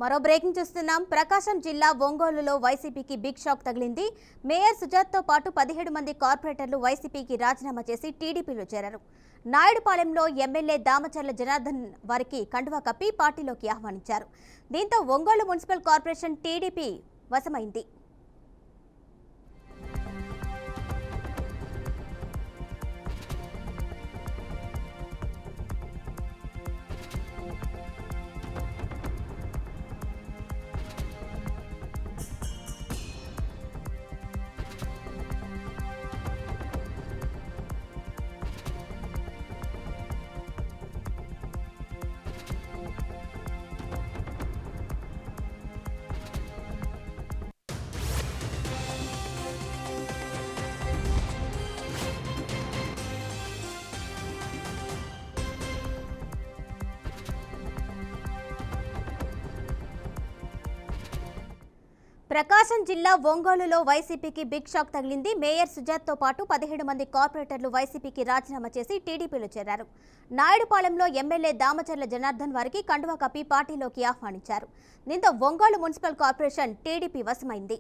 మరో బ్రేకింగ్ చూస్తున్నాం. ప్రకాశం జిల్లా ఒంగోలులో వైసీపీకి బిగ్ షాక్ తగిలింది. మేయర్ సుజాత్తో పాటు 17 మంది కార్పొరేటర్లు వైసీపీకి రాజీనామా చేసి టీడీపీలో చేరారు. నాయుడుపాలెంలో ఎమ్మెల్యే దామచర్ల జనార్దన్ వారికి కండువా కప్పి పార్టీలోకి ఆహ్వానించారు. దీంతో ఒంగోలు మున్సిపల్ కార్పొరేషన్ టీడీపీ వశమైంది. ప్రకాశం జిల్లా ఒంగోలులో వైసీపీకి బిగ్ షాక్ తగిలింది. మేయర్ సుజాత్తో పాటు 17 మంది కార్పొరేటర్లు వైసీపీకి రాజీనామా చేసి టీడీపీలో చేరారు. నాయుడుపాలెంలో ఎమ్మెల్యే దామచర్ల జనార్దన్ వారికి కండువా కప్పి పార్టీలోకి ఆహ్వానించారు. దీంతో ఒంగోలు మున్సిపల్ కార్పొరేషన్ టీడీపీ వశమైంది.